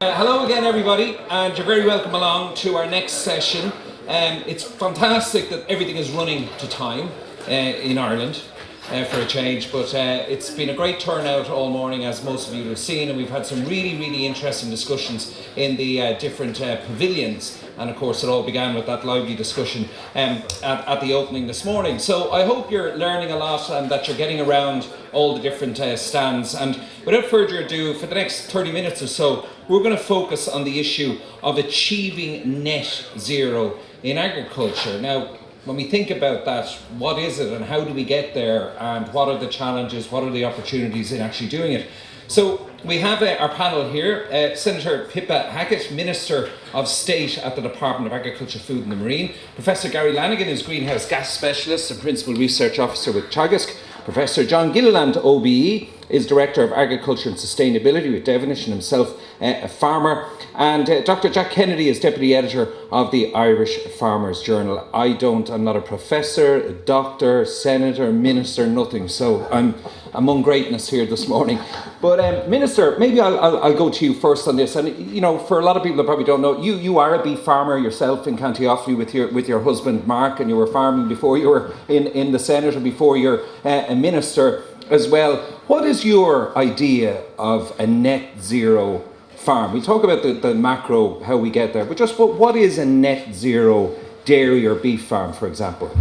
Hello again, everybody, and you're very welcome along to our next session. It's fantastic that everything is running to time in Ireland for a change, but it's been a great turnout all morning, as most of you have seen, and we've had some really interesting discussions in the different pavilions. And of course, it all began with that lively discussion at the opening this morning. So I hope you're learning a lot and that you're getting around all the different stands. And without further ado, for the next 30 minutes or so, we're going to focus on the issue of achieving net zero in agriculture. Now, when we think about that, what is it and how do we get there, and what are the challenges, what are the opportunities in actually doing it? So we have our panel here, Senator Pippa Hackett, Minister of State at the Department of Agriculture, Food and the Marine. Professor Gary Lanigan is Greenhouse Gas Specialist and Principal Research Officer with Teagasc. Professor John Gilliland, OBE, is Director of Agriculture and Sustainability with Devenish and himself a farmer. And Dr. Jack Kennedy is Deputy Editor of the Irish Farmers Journal. I'm not a professor, a doctor, senator, minister, nothing. So I'm among greatness here this morning. But Minister, maybe I'll go to you first on this. And you know, for a lot of people that probably don't know, you are a beef farmer yourself in County Offaly with your husband Mark, and you were farming before you were in the Senate and before you're a minister as well. What is your idea of a net zero farm? We talk about the macro, how we get there, but just what is a net zero dairy or beef farm, for example?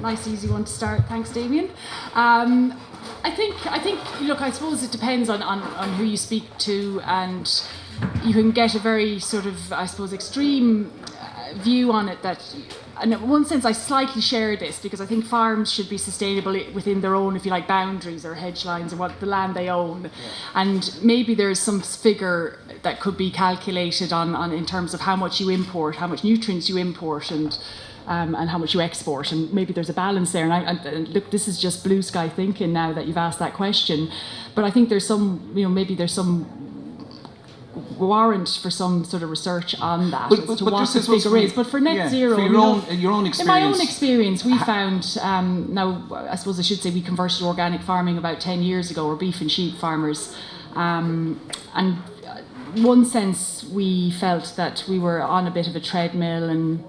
Nice easy one to start. Thanks, Damien. I think. Look, I suppose it depends on who you speak to, and you can get a very sort of, I suppose, extreme view on it. That, and in one sense, I slightly share this because I think farms should be sustainable within their own, if you like, boundaries or hedge lines or what the land they own. Yeah. And maybe there's some figure that could be calculated on in terms of how much you import, how much nutrients you import, and how much you export, and maybe there's a balance there. And look, this is just blue sky thinking now that you've asked that question, but I think there's some, maybe there's some warrant for some sort of research on that as to what the figure is. But for net zero, for your own experience. In my own experience, we found, now I suppose I should say we converted to organic farming about 10 years ago. We're beef and sheep farmers, and one sense we felt that we were on a bit of a treadmill and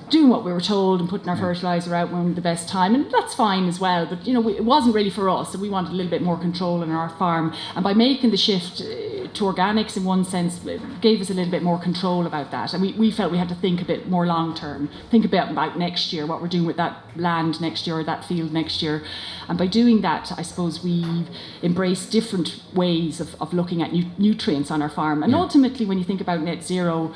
doing what we were told and putting our fertiliser out when the best time, and that's fine as well, but it wasn't really for us, so we wanted a little bit more control in our farm, and by making the shift to organics in one sense it gave us a little bit more control about that, and we felt we had to think a bit more long term, think about next year, what we're doing with that land next year or that field next year. And by doing that, I suppose we embraced different ways of looking at nutrients on our farm. And ultimately, when you think about net zero,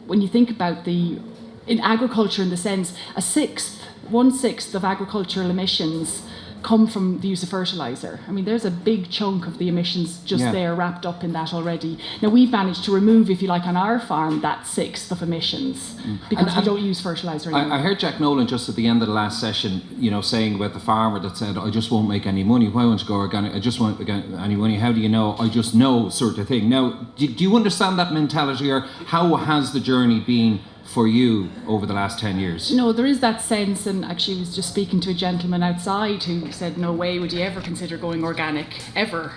when you think about in agriculture, in the sense, 1/6 of agricultural emissions come from the use of fertiliser. I mean, there's a big chunk of the emissions just there wrapped up in that already. Now, we've managed to remove, if you like, on our farm, that 1/6 of emissions because we don't use fertiliser anymore. I heard Jack Nolan just at the end of the last session, saying about the farmer that said, I just won't make any money. Why won't you go organic? I just won't make any money. How do you know? I just know, sort of thing. Now, do you understand that mentality, or how has the journey been for you over the last 10 years? No, there is that sense, and actually I was just speaking to a gentleman outside who said, no way would you ever consider going organic, ever.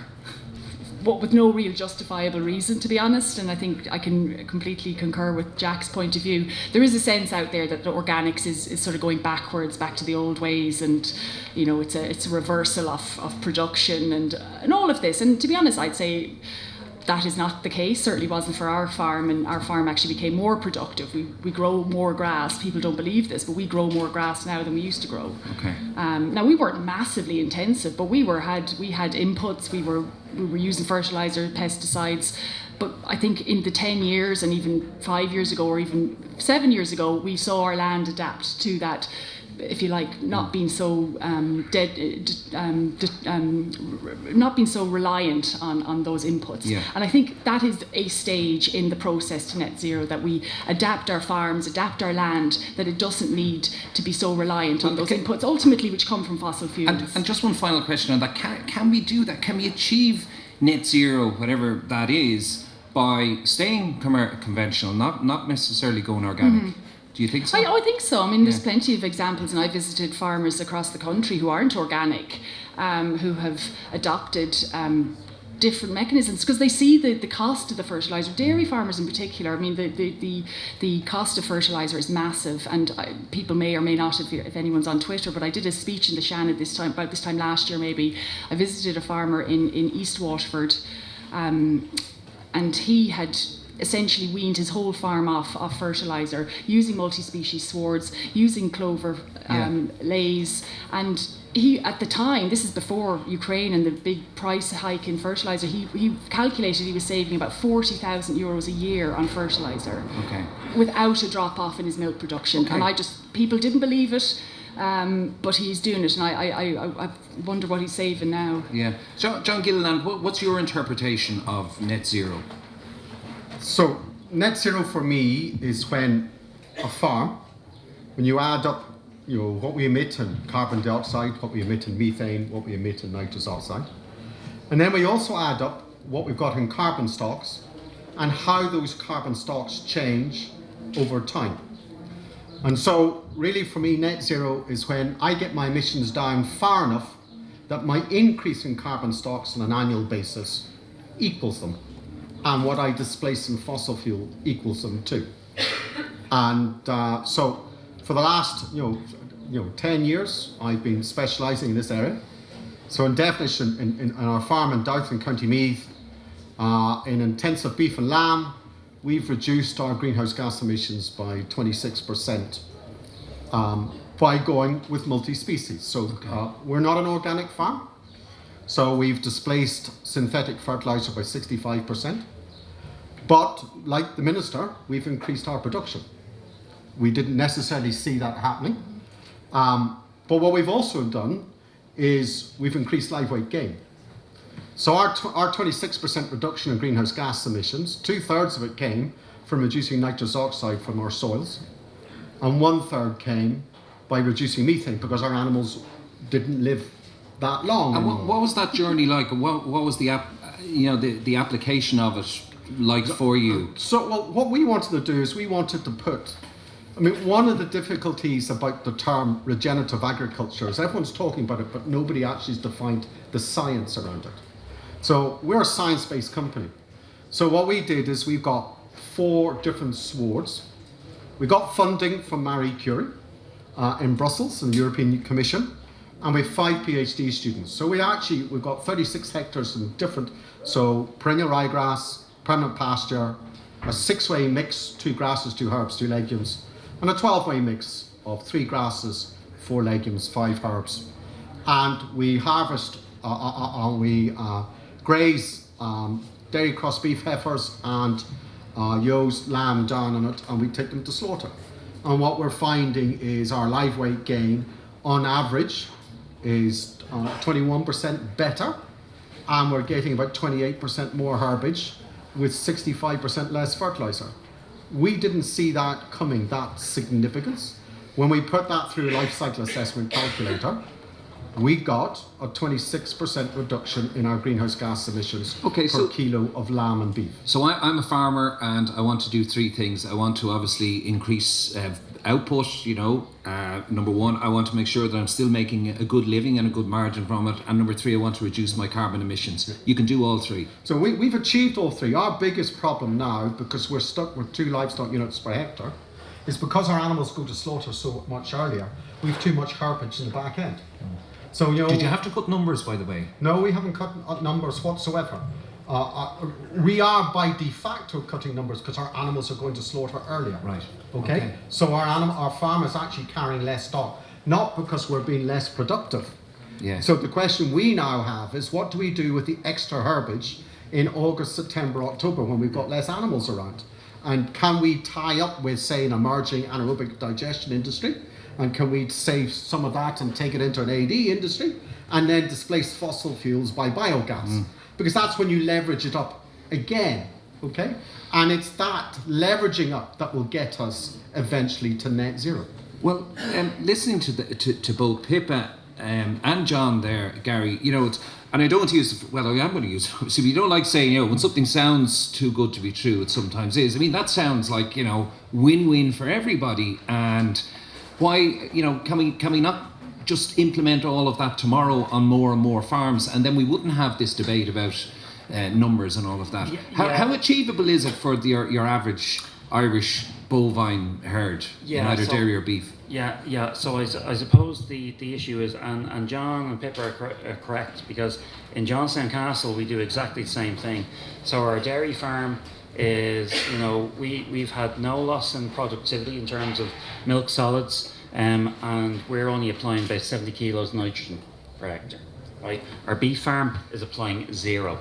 But with no real justifiable reason, to be honest, and I think I can completely concur with Jack's point of view. There is a sense out there that the organics is sort of going backwards, back to the old ways, and it's a reversal of production and all of this. And to be honest, I'd say that is not the case, certainly wasn't for our farm, and our farm actually became more productive. We grow more grass. People don't believe this, but we grow more grass now than we used to grow. Okay. Now, we weren't massively intensive, but we had inputs, we were using fertiliser, pesticides, but I think in the 10 years and even 5 years ago or even 7 years ago, we saw our land adapt to that, if you like, not being so not being so reliant on those inputs. Yeah. And I think that is a stage in the process to net zero, that we adapt our farms, adapt our land, that it doesn't need to be so reliant on those inputs, ultimately, which come from fossil fuels. And just one final question on that. Can we do that? Can we achieve net zero, whatever that is, by staying conventional, not necessarily going organic? Do you think so? I think so. I mean, there's plenty of examples, and I visited farmers across the country who aren't organic, who have adopted different mechanisms, because they see the cost of the fertilizer. Dairy farmers in particular, I mean, the cost of fertilizer is massive, and people may or may not, if anyone's on Twitter, but I did a speech in the Shannon about this time last year maybe. I visited a farmer in East Waterford, and he had essentially weaned his whole farm off fertilizer, using multi-species swords, using clover lays, and he, at the time, this is before Ukraine and the big price hike in fertilizer, he calculated he was saving about €40,000 a year on fertilizer, without a drop off in his milk production. And people didn't believe it, but he's doing it, and I wonder what he's saving now. Yeah, John Gilliland, what's your interpretation of net zero? So net zero for me is when a farm, when you add up, what we emit in carbon dioxide, what we emit in methane, what we emit in nitrous oxide, and then we also add up what we've got in carbon stocks and how those carbon stocks change over time. And so really for me, net zero is when I get my emissions down far enough that my increase in carbon stocks on an annual basis equals them, and what I displace in fossil fuel equals them too. And so for the last 10 years, I've been specialising in this area. So in Devenish, in our farm in Douth in County Meath, in intensive beef and lamb, we've reduced our greenhouse gas emissions by 26% by going with multi-species. So we're not an organic farm, so we've displaced synthetic fertiliser by 65%. But like the Minister, we've increased our production. We didn't necessarily see that happening. But what we've also done is we've increased live weight gain. So our 26% reduction in greenhouse gas emissions, 2/3 of it came from reducing nitrous oxide from our soils, and 1/3 came by reducing methane, because our animals didn't live that long. And what was that journey like? What was the application of it like for you? So what we wanted to do is we wanted to put, one of the difficulties about the term regenerative agriculture is everyone's talking about it, but nobody actually has defined the science around it. So we're a science-based company. So what we did is we've got 4 different swords. We got funding from Marie Curie in Brussels, in the European Commission, and we have 5 PhD students. So we've got 36 hectares in different, so perennial ryegrass, permanent pasture, a 6-way mix, 2 grasses, 2 herbs, 2 legumes, and a 12-way mix of 3 grasses, 4 legumes, 5 herbs. And we harvest, we graze dairy cross beef heifers and ewes, lamb down on it, and we take them to slaughter. And what we're finding is our live weight gain on average is 21% better, and we're getting about 28% more herbage with 65% less fertiliser. We didn't see that coming, that significance. When we put that through a life cycle assessment calculator, we got a 26% reduction in our greenhouse gas emissions per kilo of lamb and beef. So I'm a farmer, and I want to do 3 things. I want to obviously increase output, number 1, I want to make sure that I'm still making a good living and a good margin from it, and number 3, I want to reduce my carbon emissions. You can do all 3. So we've achieved all 3. Our biggest problem now, because we're stuck with 2 livestock units per hectare, is because our animals go to slaughter so much earlier, we've too much herbage in the back end. So did you have to cut numbers, by the way? No, we haven't cut numbers whatsoever. We are by de facto cutting numbers because our animals are going to slaughter earlier. Right. Okay. So our farm is actually carrying less stock, not because we're being less productive. Yeah. So the question we now have is, what do we do with the extra herbage in August, September, October, when we've got less animals around? And can we tie up with, say, an emerging anaerobic digestion industry? And can we save some of that and take it into an AD industry and then displace fossil fuels by biogas? Because that's when you leverage it up again, okay? And it's that leveraging up that will get us eventually to net zero. Well, listening to both Pippa and John there, Gary, and I don't want to use, I am going to use, so we don't like saying, when something sounds too good to be true, it sometimes is. That sounds like, win-win for everybody. And why, can we not just implement all of that tomorrow on more and more farms, and then we wouldn't have this debate about numbers and all of that. How achievable is it for your average Irish bovine herd in either dairy or beef? Yeah. So I suppose the issue is, and John and Pippa are correct, because in Johnstown Castle we do exactly the same thing. So our dairy farm is, we've had no loss in productivity in terms of milk solids, and we're only applying about 70 kilos nitrogen per hectare. Right? Our beef farm is applying 0,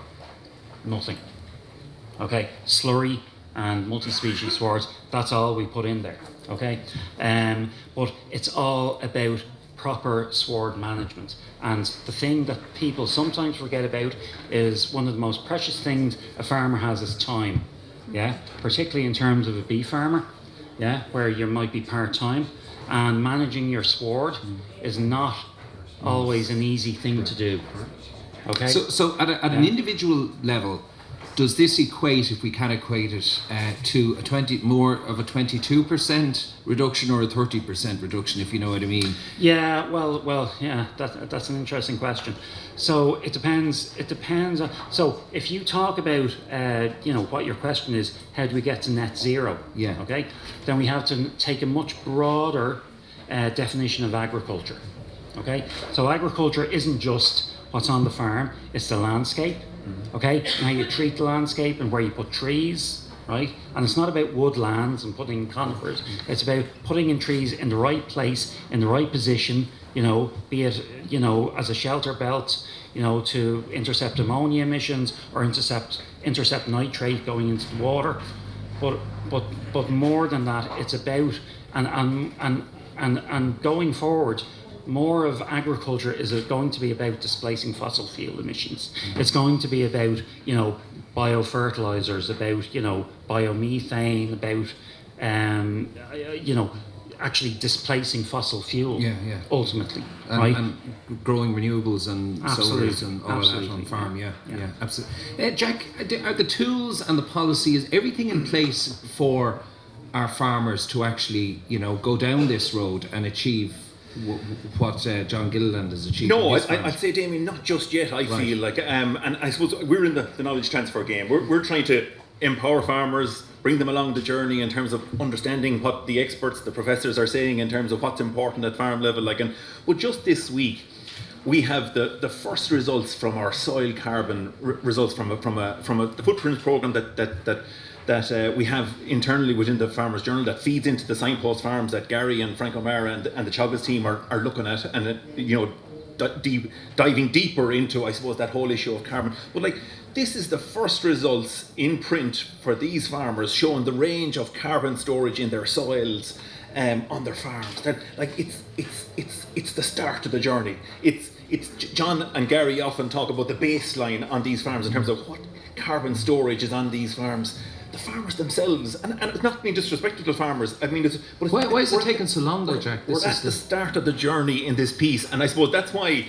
nothing. Okay, slurry and multi-species swards, that's all we put in there. Okay, but it's all about proper sward management. And the thing that people sometimes forget about is one of the most precious things a farmer has is time. Yeah, particularly in terms of a beef farmer. Yeah, where you might be part-time, and managing your sward is not always an easy thing to do. Okay. So at an individual level, does this equate, if we can equate it, to more of a 22% reduction or a 30% reduction, if you know what I mean? Yeah, well, yeah, that's an interesting question. So it depends. It depends on. So if you talk about, what your question is, how do we get to net zero? Yeah. Okay. Then we have to take a much broader definition of agriculture. Okay. So agriculture isn't just what's on the farm; it's the landscape. Okay, and how you treat the landscape and where you put trees, right? And it's not about woodlands and putting conifers. It's about putting in trees in the right place, in the right position, be it, as a shelter belt, to intercept ammonia emissions or intercept nitrate going into the water. But more than that, it's about, and going forward, more of agriculture is going to be about displacing fossil fuel emissions. It's going to be about, biofertilizers, about, biomethane, about, actually displacing fossil fuel. Ultimately, right? And growing renewables and solars and all of that on farm. Yeah, absolutely. Jack, are the tools and the policy, is everything in place for our farmers to actually, go down this road and achieve what John Gilliland has achieved? No, I'd say, Damien, not just yet. I feel like, and I suppose we're in the knowledge transfer game. We're trying to empower farmers, bring them along the journey in terms of understanding what the experts, the professors are saying in terms of what's important at farm level. But just this week, we have the first results from our soil carbon results from the footprint program that we have internally within the Farmers Journal that feeds into the Signpost Farms that Gary and Frank O'Mara and the Teagasc team are looking at, and diving deeper into, I suppose, that whole issue of carbon. But this is the first results in print for these farmers showing the range of carbon storage in their soils on their farms. That it's the start of the journey. It's John and Gary often talk about the baseline on these farms in terms of what carbon storage is on these farms. The farmers themselves, and it's not being disrespectful to farmers. I mean, why is it taking so long, though, Jack? We're at the start of the journey in this piece, and I suppose that's why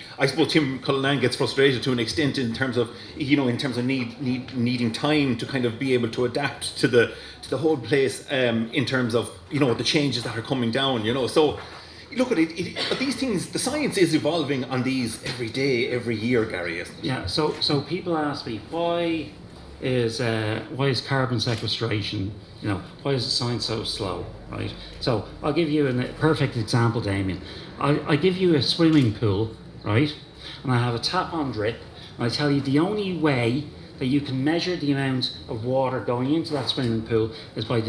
Tim Cullinan gets frustrated to an extent in terms of needing time to kind of be able to adapt to the whole place in terms of the changes that are coming down. So look at it. These things, the science is evolving on these every day, every year, Gary. Isn't it? Yeah. So people ask me why is carbon sequestration, why is the science so slow, right? So I'll give you a perfect example, Damien. I give you a swimming pool, right? And I have a tap on drip, and I tell you the only way that you can measure the amount of water going into that swimming pool is by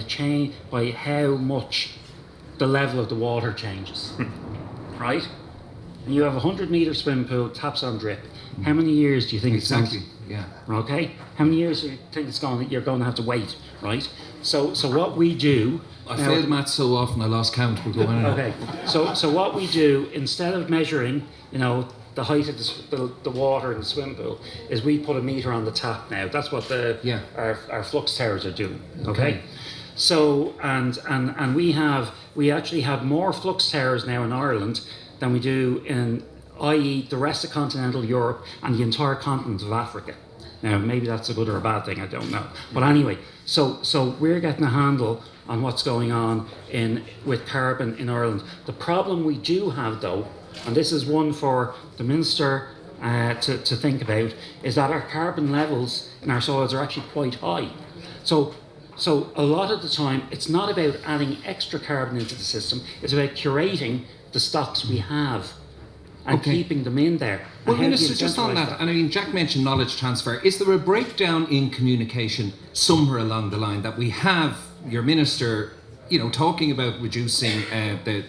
by how much the level of the water changes, right? And you have a 100-meter swimming pool, taps on drip. How many years do you think it's going to? Yeah. Okay. How many years do you think you're going to have to wait, right? So what we do. I failed maths so often I lost count. We'll go on. Okay. So what we do, instead of measuring, the height of the water in the swimming pool, is we put a meter on the tap now. That's what our flux towers are doing. Okay. So and we actually have more flux towers now in Ireland than we do in, i.e. the rest of continental Europe and the entire continent of Africa. Now, maybe that's a good or a bad thing, I don't know. But anyway, so we're getting a handle on what's going on with carbon in Ireland. The problem we do have, though, and this is one for the Minister to think about is that our carbon levels in our soils are actually quite high. So a lot of the time, it's not about adding extra carbon into the system, it's about curating the stocks we have and keeping them in there. Well, Minister, just on that, and I mean, Jack mentioned knowledge transfer. Is there a breakdown in communication somewhere along the line that we have your Minister, talking about reducing the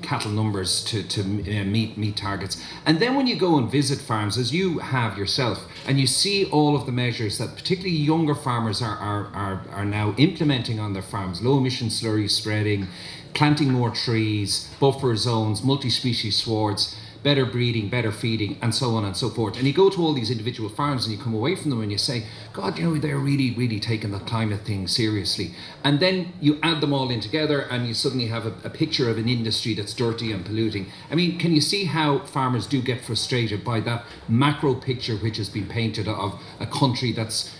cattle numbers to meet targets, and then when you go and visit farms, as you have yourself, and you see all of the measures that particularly younger farmers are now implementing on their farms, low emission slurry spreading, planting more trees, buffer zones, multi-species swards, better breeding, better feeding, and so on and so forth. And you go to all these individual farms and you come away from them and you say, God, they're really, really taking the climate thing seriously. And then you add them all in together and you suddenly have a picture of an industry that's dirty and polluting. I mean, can you see how farmers do get frustrated by that macro picture which has been painted of a country that's,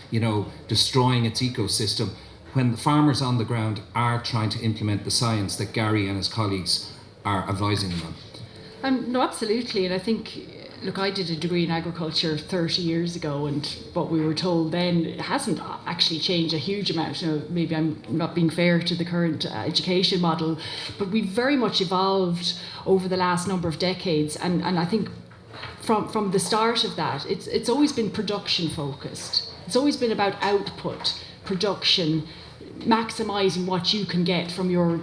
destroying its ecosystem, when the farmers on the ground are trying to implement the science that Gary and his colleagues are advising them on? No, absolutely. And I think, look, I did a degree in agriculture 30 years ago, and what we were told then it hasn't actually changed a huge amount. Maybe I'm not being fair to the current education model, but we've very much evolved over the last number of decades. And I think from the start of that, it's always been production focused. It's always been about output, production, maximising what you can get from your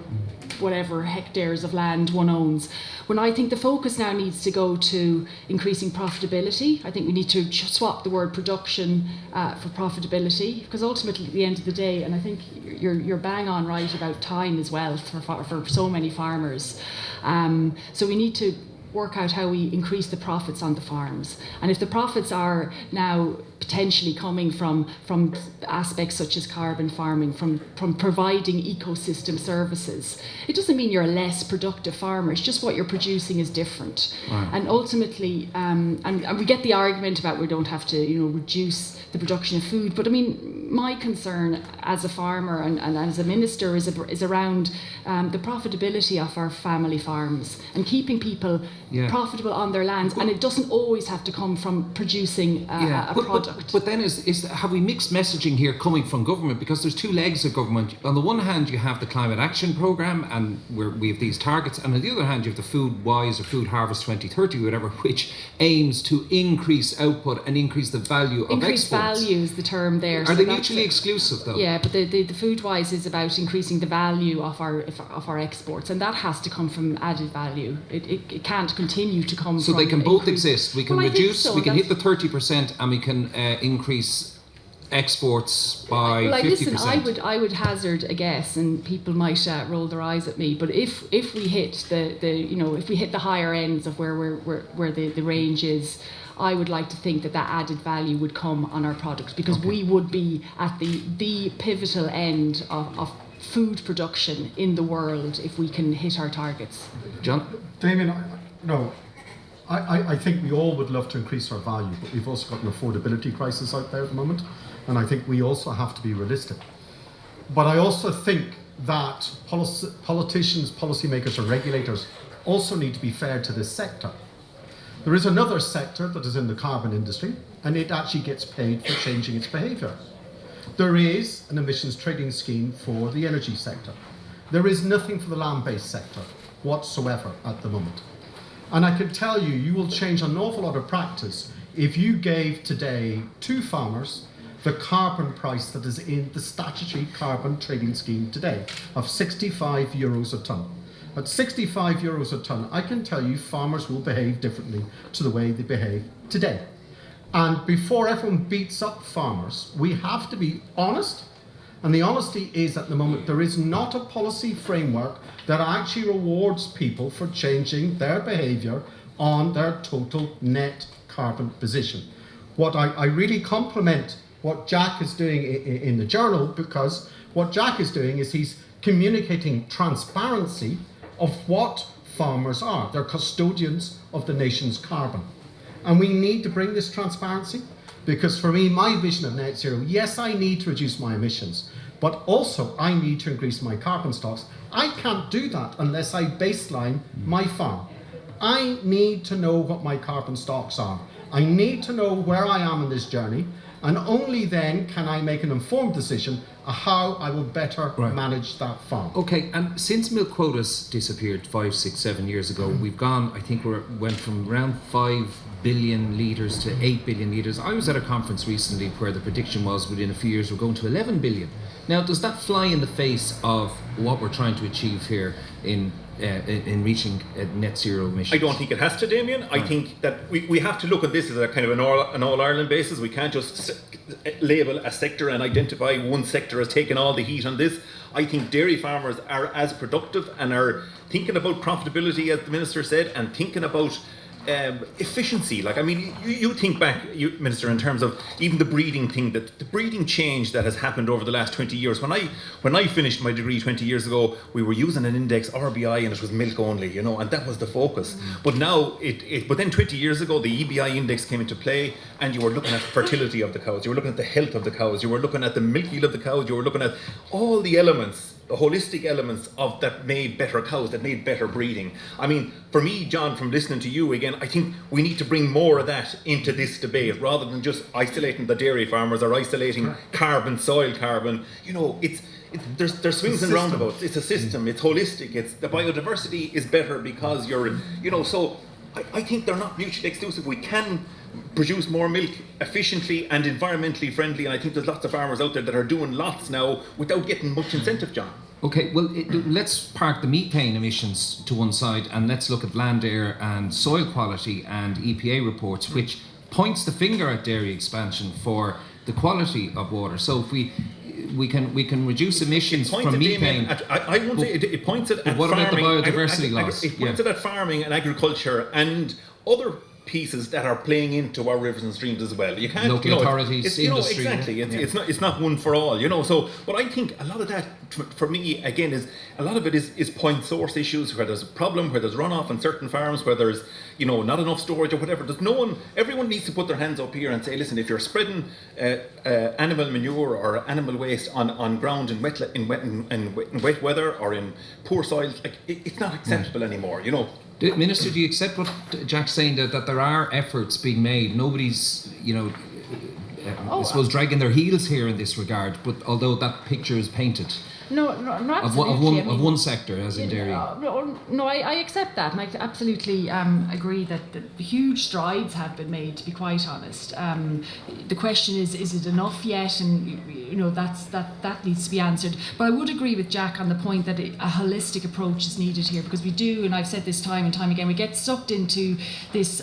whatever hectares of land one owns. When I think the focus now needs to go to increasing profitability, I think we need to swap the word production for profitability, because ultimately at the end of the day, and I think you're bang on right about time as well for so many farmers. So we need to work out how we increase the profits on the farms. And if the profits are now potentially coming from aspects such as carbon farming, from providing ecosystem services, it doesn't mean you're a less productive farmer, it's just what you're producing is different. Right. And ultimately, and we get the argument about we don't have to reduce the production of food, but I mean, my concern as a farmer and as a minister is around the profitability of our family farms and keeping people profitable on their lands, and it doesn't always have to come from producing a product. But then have we mixed messaging here coming from government? Because there's two legs of government. On the one hand, you have the Climate Action Programme, and we have these targets, and on the other hand, you have the Food Wise or Food Harvest 2030, whatever, which aims to increase output and increase the value of increase exports. Value is the term there. Are they mutually exclusive, though? Yeah, but the Food Wise is about increasing the value of our exports, and that has to come from added value. It can't continue to come so from... So they can both exist. We can reduce, so. We can hit the 30%, and we can increase exports by 50%. Listen, I would hazard a guess, and people might roll their eyes at me, but if we hit if we hit the higher ends of where the range is, I would like to think that added value would come on our products, because we would be at the pivotal end of food production in the world if we can hit our targets. John? Damien, I think we all would love to increase our value, but we've also got an affordability crisis out there at the moment, and I think we also have to be realistic. But I also think that politicians, policymakers and regulators also need to be fair to this sector. There is another sector that is in the carbon industry, and it actually gets paid for changing its behaviour. There is an emissions trading scheme for the energy sector. There is nothing for the land-based sector whatsoever at the moment. And I can tell you will change an awful lot of practice if you gave today to farmers the carbon price that is in the statutory carbon trading scheme today of €65 a tonne. At €65 a tonne, I can tell you farmers will behave differently to the way they behave today. And before everyone beats up farmers, we have to be honest. And the honesty is, at the moment, there is not a policy framework that actually rewards people for changing their behaviour on their total net carbon position. What I really compliment what Jack is doing in the journal, because what Jack is doing is he's communicating transparency of what farmers are. They're custodians of the nation's carbon. And we need to bring this transparency, because for me, my vision of net zero, yes, I need to reduce my emissions, but also I need to increase my carbon stocks. I can't do that unless I baseline my farm. I need to know what my carbon stocks are. I need to know where I am in this journey, and only then can I make an informed decision of how I will better manage that farm. Okay, and since milk quotas disappeared 5, 6, 7 years ago, we've gone, I think went from around 5 billion litres to 8 billion litres. I was at a conference recently where the prediction was within a few years we're going to 11 billion. Now, does that fly in the face of what we're trying to achieve here in reaching net zero emissions? I don't think it has to, Damien. I think that we have to look at this as a kind of an all-Ireland basis. We can't just label a sector and identify one sector as taking all the heat on this. I think dairy farmers are as productive and are thinking about profitability, as the Minister said, and thinking about efficiency. Like, I mean, you think back, Minister, in terms of even the breeding thing, that the breeding change that has happened over the last 20 years. When I finished my degree 20 years ago, we were using an index RBI and it was milk only, and that was the focus. But now but then 20 years ago, the EBI index came into play, and you were looking at fertility of the cows, you were looking at the health of the cows, you were looking at the milk yield of the cows, you were looking at all the elements, the holistic elements of that made better cows, that made better breeding. I mean, for me, John, from listening to you again, I think we need to bring more of that into this debate rather than just isolating the dairy farmers or isolating carbon, soil carbon. There's swings and roundabouts. It's a system. It's holistic. It's the biodiversity is better because so I think they're not mutually exclusive. We can produce more milk efficiently and environmentally friendly, and I think there's lots of farmers out there that are doing lots now without getting much incentive, John. Okay, well, let's park the methane emissions to one side and let's look at land, air and soil quality and EPA reports, which points the finger at dairy expansion for the quality of water. So if we can reduce emissions from methane. I won't say it points it at what farming. About the biodiversity loss? It points it at farming and agriculture and other pieces that are playing into our rivers and streams as well. You can't local authorities, industry. Exactly. It's not one for all. So, but I think a lot of that, for me, again, is a lot of it is point source issues where there's a problem, where there's runoff on certain farms, where there's not enough storage or whatever. Everyone needs to put their hands up here and say, listen, if you're spreading animal manure or animal waste on ground in wet weather or in poor soil, it's not acceptable anymore. Minister, do you accept what Jack's saying, that there are efforts being made? Nobody's, I suppose, dragging their heels here in this regard, but although that picture is painted. No, absolutely. Of one sector, as in dairy. No, I accept that, and I absolutely agree that huge strides have been made, to be quite honest. The question is it enough yet? And that needs to be answered. But I would agree with Jack on the point that a holistic approach is needed here, because we do, and I've said this time and time again, we get sucked into this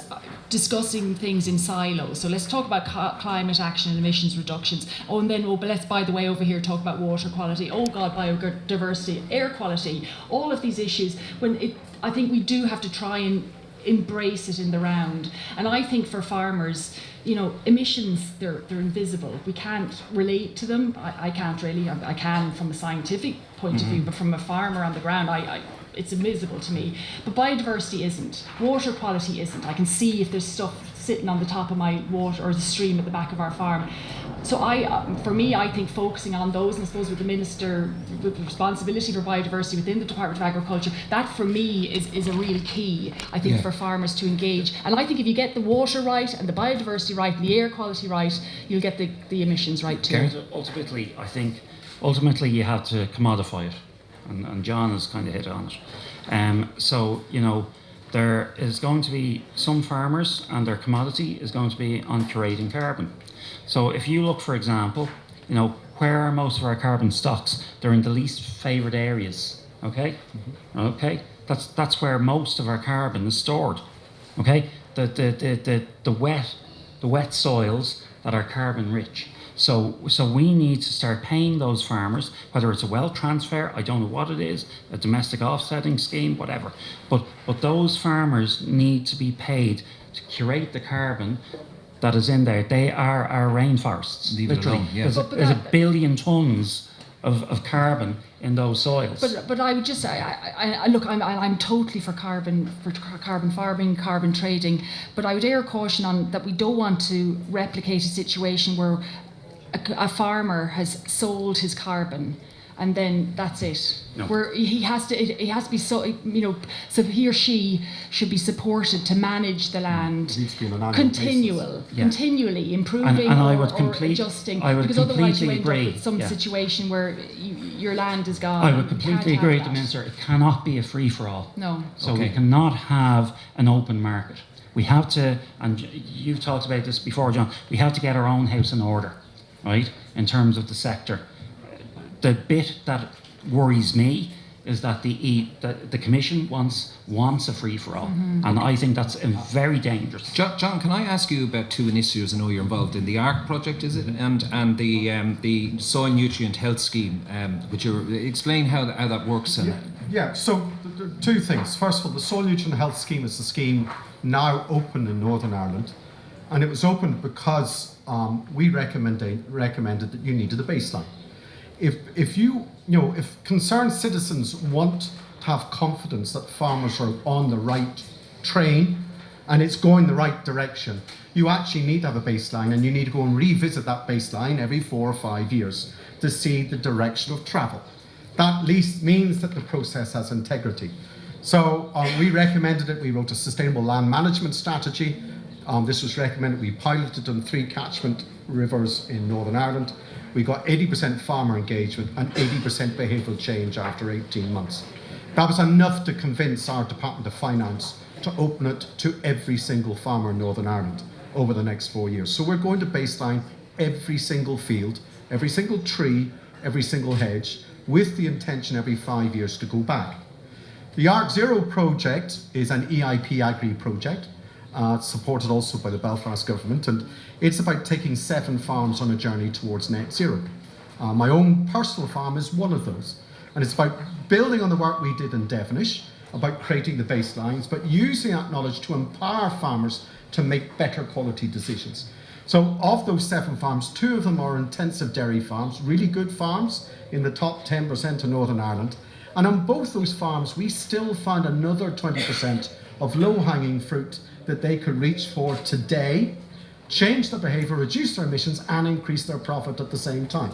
discussing things in silos. So let's talk about climate action and emissions reductions. And then, but let's, by the way, over here talk about water quality. Oh God, biodiversity, air quality, all of these issues. I think we do have to try and embrace it in the round. And I think for farmers, emissions, they're invisible. We can't relate to them. I can't really. I can from a scientific point of view, but from a farmer on the ground, it's invisible to me. But biodiversity isn't. Water quality isn't. I can see if there's stuff sitting on the top of my water or the stream at the back of our farm. So for me, I think focusing on those, and I suppose with the Minister with responsibility for biodiversity within the Department of Agriculture, that for me is a real key, I think, for farmers to engage. And I think if you get the water right and the biodiversity right and the air quality right, you'll get the emissions right too. Ultimately, I think, you have to commodify it. And John has kind of hit on it. So, there is going to be some farmers and their commodity is going to be on curating carbon. So if you look, for example, where are most of our carbon stocks? They're in the least favoured areas, okay? Mm-hmm. Okay, that's where most of our carbon is stored, okay? The wet soils that are carbon rich. So we need to start paying those farmers, whether it's a wealth transfer, I don't know what it is, a domestic offsetting scheme, whatever. But those farmers need to be paid to curate the carbon that is in there. They are our rainforests. Leave it alone, yeah. There's 1 billion tonnes of carbon in those soils. But I would just say, I'm totally for carbon farming, carbon trading, but I would air caution on that we don't want to replicate a situation where a farmer has sold his carbon and then that's it. No. Where he has to be so, so he or she should be supported to manage the land It needs to be on an annual basis. continually improving And I or, would or adjusting. I would because otherwise you completely end agree. up with some situation where your land is gone. I would You can't completely have agree with that. the Minister. It cannot be a free-for-all. No. So we cannot have an open market. We have to, and you've talked about this before, John, we have to get our own house in order, right, in terms of the sector. The bit that worries me is that the Commission wants a free-for-all, and I think that's very dangerous. John, can I ask you about two initiatives? I know you're involved in the ARC project, is it, and the soil nutrient health scheme. Would you explain how that works? Yeah, so there are two things. First of all, the Soil Nutrient Health Scheme is a scheme now open in Northern Ireland, and it was opened because we recommended that you needed a baseline. If concerned citizens want to have confidence that farmers are on the right train and it's going the right direction, you actually need to have a baseline, and you need to go and revisit that baseline every 4 or 5 years to see the direction of travel. That at least means that the process has integrity. So we recommended it. We wrote a sustainable land management strategy. This was recommended. We piloted on 3 catchment rivers in Northern Ireland. We got 80% farmer engagement and 80% behavioural change after 18 months. That was enough to convince our Department of Finance to open it to every single farmer in Northern Ireland over the next 4 years. So we're going to baseline every single field, every single tree, every single hedge, with the intention every 5 years to go back. The ARC Zero project is an EIP Agri project, supported also by the Belfast government, and it's about taking 7 farms on a journey towards net zero. My own personal farm is one of those, and it's about building on the work we did in Devenish, about creating the baselines, but using that knowledge to empower farmers to make better quality decisions. So of those 7 farms, 2 of them are intensive dairy farms, really good farms in the top 10% of Northern Ireland. And on both those farms, we still found another 20% of low-hanging fruit that they could reach for today, change their behaviour, reduce their emissions, and increase their profit at the same time.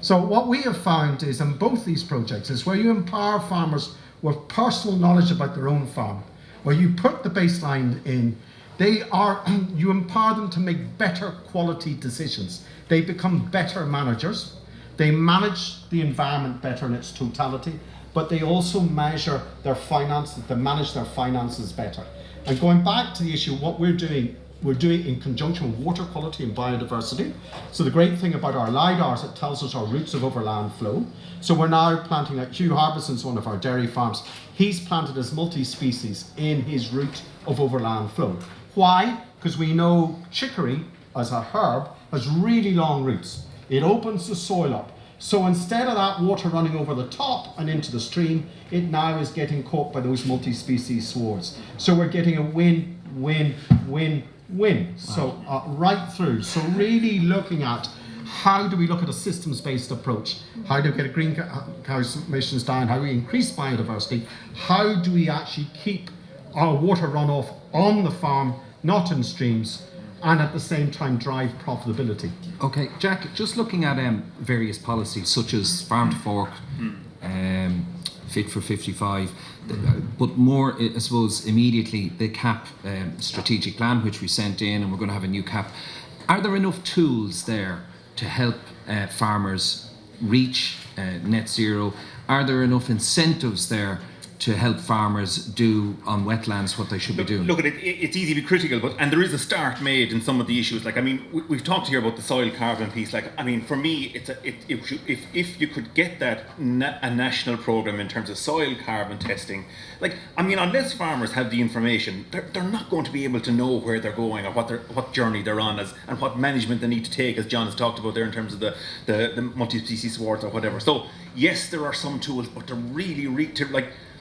So what we have found is in both these projects is where you empower farmers with personal knowledge about their own farm, where you put the baseline in, you empower them to make better quality decisions. They become better managers. They manage the environment better in its totality, but they also measure their finances, they manage their finances better. And going back to the issue, what we're doing in conjunction with water quality and biodiversity. So the great thing about our LiDARs, it tells us our routes of overland flow. So we're now planting at Hugh Harbison's one of our dairy farms. He's planted as multi-species in his route of overland flow. Why? Because we know chicory as a herb has really long roots. It opens the soil up. So instead of that water running over the top and into the stream, it now is getting caught by those multi-species swards. So we're getting a win, win, win, win. Wow. So right through. So really looking at how do we look at a systems-based approach? How do we get greenhouse emissions down? How do we increase biodiversity? How do we actually keep our water runoff on the farm, not in streams, and at the same time drive profitability? Okay, Jack, just looking at various policies such as Farm to Fork, Fit for 55, but more, I suppose, immediately the CAP strategic plan, which we sent in, and we're going to have a new CAP. Are there enough tools there to help farmers reach net zero? Are there enough incentives there to help farmers do on wetlands what they should be doing? Look at it, it's easy to be critical, and there is a start made in some of the issues. Like, I mean, we've talked here about the soil carbon piece. Like, I mean, for me, if you could get that a national program in terms of soil carbon testing, like, I mean, unless farmers have the information, they're not going to be able to know where they're going or what journey they're on and what management they need to take, as John has talked about there in terms of the multi-species swards or whatever. So yes, there are some tools, but they're really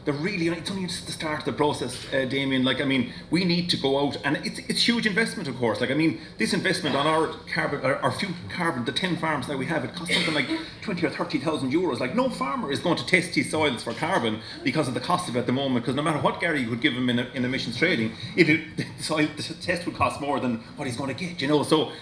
it's only just the start of the process, Damien. Like, I mean, we need to go out, and it's huge investment, of course. Like, I mean, this investment on our few carbon, the 10 farms that we have, it costs something like 20 or 30,000 euros. Like, no farmer is going to test his soils for carbon because of the cost of it at the moment. Because no matter what Gary would give him in emissions trading, the test would cost more than what he's going to get. You know, so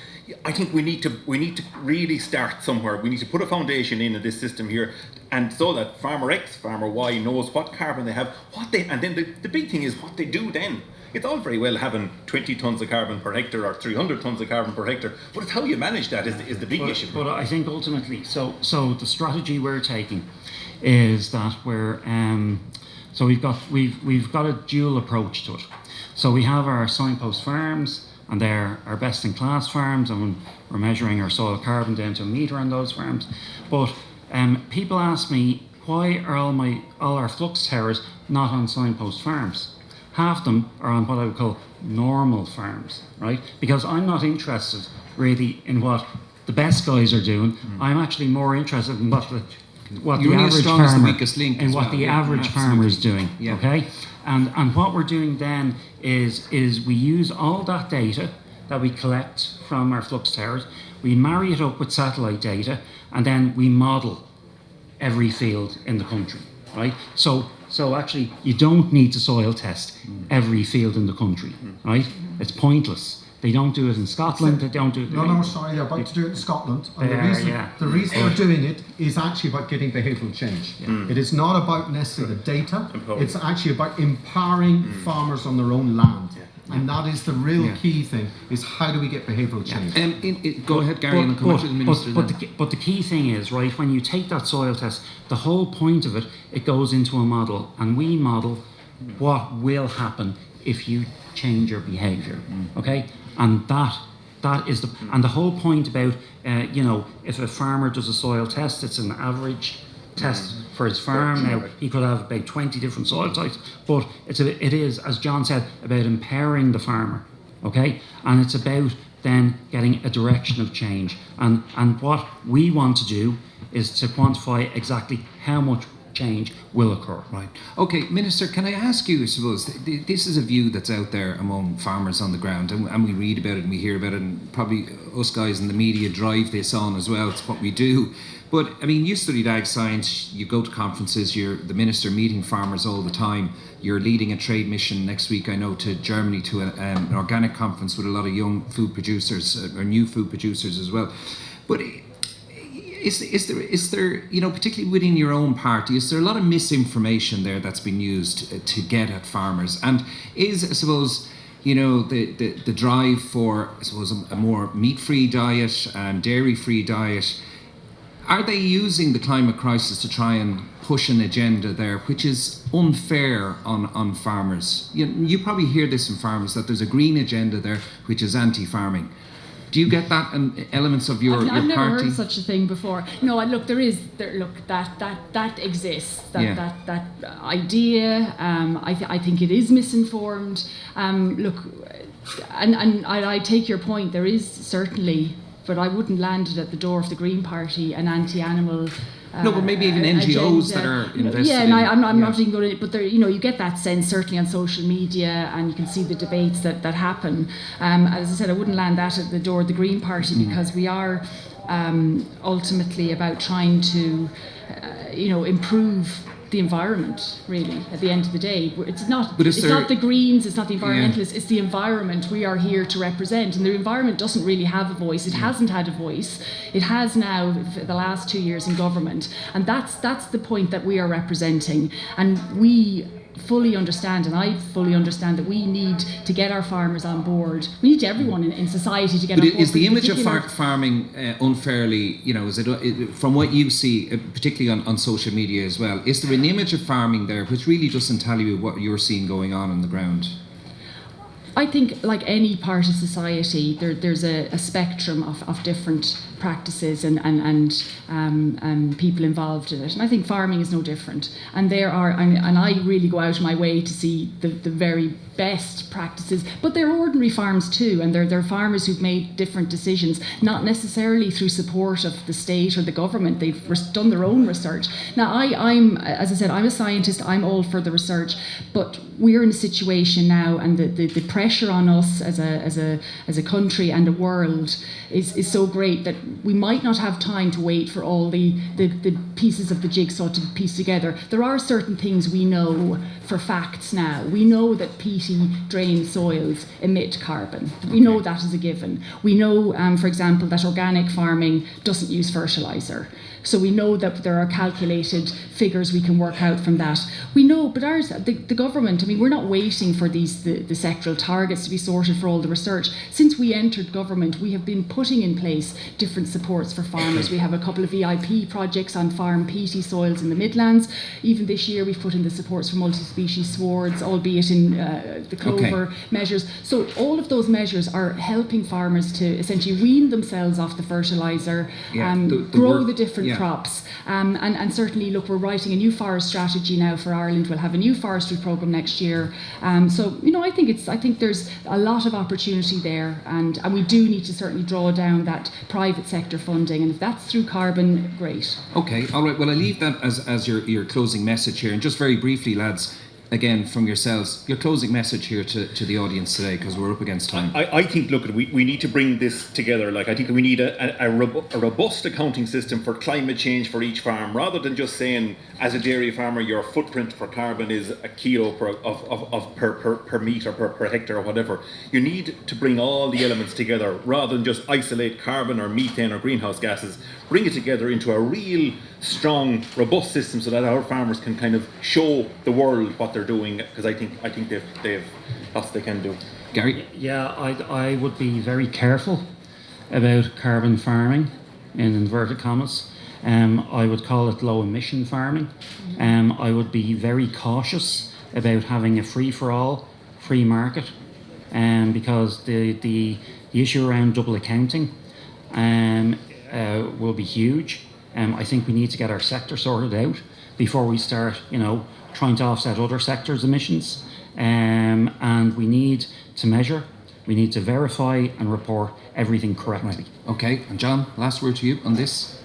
I think we need to really start somewhere. We need to put a foundation in this system here, and so that farmer X, farmer Y knows what carbon they have, and then the big thing is what they do then. It's all very well having 20 tonnes of carbon per hectare or 300 tonnes of carbon per hectare, but it's how you manage that is the big issue. But I think ultimately, so the strategy we're taking is that we've got a dual approach to it. So we have our signpost farms, and they're our best in class farms, and we're measuring our soil carbon down to a metre on those farms. But people ask me, why are all our flux towers not on signpost farms? Half them are on what I would call normal farms, right? Because I'm not interested really in what the best guys are doing. I'm actually more interested in what the average farmer is doing. Yeah. Okay, and what we're doing then is we use all that data that we collect from our flux towers, we marry it up with satellite data, and then we model every field in the country, right? So actually, you don't need to soil test every field in the country, right? It's pointless. They don't do it in Scotland. They don't do it. No, sorry, they're about to do it in Scotland. And the reason they're doing it is actually about getting behavioural change. It is not about necessarily the data. It's actually about empowering farmers on their own land. And that is the real key thing, is how do we get behavioural change? Go ahead, Gary, and come to the Minister. But the key thing is, right, when you take that soil test, the whole point of it, it goes into a model, and we model what will happen if you change your behaviour, okay? And that is the whole point about, if a farmer does a soil test, it's an average test for his farm. Now, he could have about 20 different soil types, but it is, as John said, about empowering the farmer, okay? And it's about then getting a direction of change. And what we want to do is to quantify exactly how much change will occur. Right. Okay, Minister, can I ask you, I suppose, this is a view that's out there among farmers on the ground, and we read about it and we hear about it, and probably us guys in the media drive this on as well. It's what we do. But, I mean, you studied ag science, you go to conferences, you're the minister meeting farmers all the time. You're leading a trade mission next week, I know, to Germany to an organic conference with a lot of young food producers, or new food producers as well. But is there, particularly within your own party, is there a lot of misinformation there that's been used to get at farmers? And is, I suppose, the drive for, I suppose, a more meat-free diet and dairy-free diet, are they using the climate crisis to try and push an agenda there which is unfair on farmers? You probably hear this from farmers, that there's a green agenda there which is anti-farming. Do you get that in elements of your party? I've never heard such a thing before. No, look, that exists. That idea. I think it is misinformed. Look, and I take your point. There is certainly, but I wouldn't land it at the door of the Green Party, an anti-animal. No, but maybe even NGOs that are invested. Yeah, and I'm not even going to. But there, you get that sense certainly on social media, and you can see the debates that happen. As I said, I wouldn't land that at the door of the Green Party, because we are ultimately about trying to, improve the environment, really, at the end of the day. It's not not the Greens, it's not the environmentalists, it's the environment we are here to represent. And the environment doesn't really have a voice. It hasn't had a voice. It has now for the last 2 years in government. And that's the point that we are representing. And we fully understand, and I fully understand, that we need to get our farmers on board. We need everyone in society to get on board. But is the image of farming unfairly, is it, from what you see, particularly on social media as well, is there an image of farming there which really doesn't tell you what you're seeing going on the ground? I think, like any part of society, there's a spectrum of different practices and people involved in it. And I think farming is no different. And there are, and I really go out of my way to see the very best practices, but they're ordinary farms too, and they're farmers who've made different decisions, not necessarily through support of the state or the government. They've done their own research. Now, I'm, as I said, I'm a scientist, I'm all for the research, but we're in a situation now, and the pressure on us as a country and a world is so great that we might not have time to wait for all the pieces of the jigsaw to piece together. There are certain things we know for facts now. We know that peaty drained soils emit carbon. We know that is a given. We know, for example, that organic farming doesn't use fertiliser. So we know that there are calculated figures we can work out from that. We know, but the government, I mean, we're not waiting for the sectoral targets to be sorted for all the research. Since we entered government, we have been putting in place different supports for farmers. We have a couple of VIP projects on farm peaty soils in the Midlands. Even this year, we've put in the supports for multi-species swards, albeit in the clover measures. So all of those measures are helping farmers to essentially wean themselves off the fertiliser, grow the different crops, and certainly, look, we're writing a new forest strategy now for Ireland. We'll have a new forestry programme next year. So I think there's a lot of opportunity there, and we do need to certainly draw down that private sector funding, and if that's through carbon, great. Okay, all right. Well, I leave that as your closing message here, and just very briefly, lads. Again, from yourselves, your closing message here to the audience today, because we're up against time. I think, look, we need to bring this together. Like, I think we need a robust accounting system for climate change for each farm, rather than just saying, as a dairy farmer, your footprint for carbon is a kilo per meat or per hectare or whatever. You need to bring all the elements together, rather than just isolate carbon or methane or greenhouse gases. Bring it together into a real strong, robust system, so that our farmers can kind of show the world what they're doing, because I think they've lots they can do. Gary? Yeah, I would be very careful about carbon farming, in inverted commas. I would call it low emission farming. I would be very cautious about having a free-for-all, free market, because the issue around double accounting will be huge. I think we need to get our sector sorted out before we start, trying to offset other sectors' emissions. And we need to measure, we need to verify and report everything correctly. Right. Okay, and John, last word to you on this.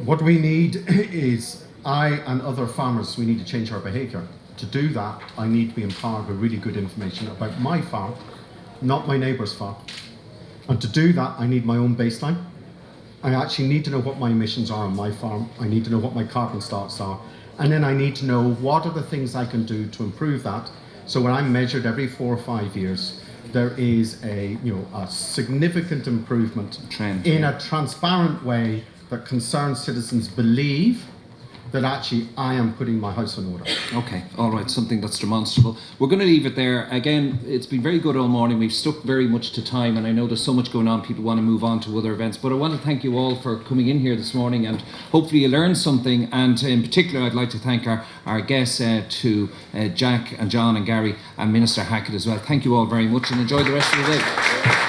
What we need is, I and other farmers, we need to change our behaviour. To do that, I need to be empowered with really good information about my farm, not my neighbour's farm. And to do that, I need my own baseline. I actually need to know what my emissions are on my farm. I need to know what my carbon stocks are. And then I need to know what are the things I can do to improve that. So when I'm measured every 4 or 5 years, there is a significant improvement trend in a transparent way that concerned citizens believe that actually I am putting my house in order. Okay, all right, something that's demonstrable. We're going to leave it there. Again, it's been very good all morning. We've stuck very much to time, and I know there's so much going on, people want to move on to other events, but I want to thank you all for coming in here this morning, and hopefully you learned something. And in particular, I'd like to thank our guests, to Jack and John and Gary and Minister Hackett as well. Thank you all very much, and enjoy the rest of the day.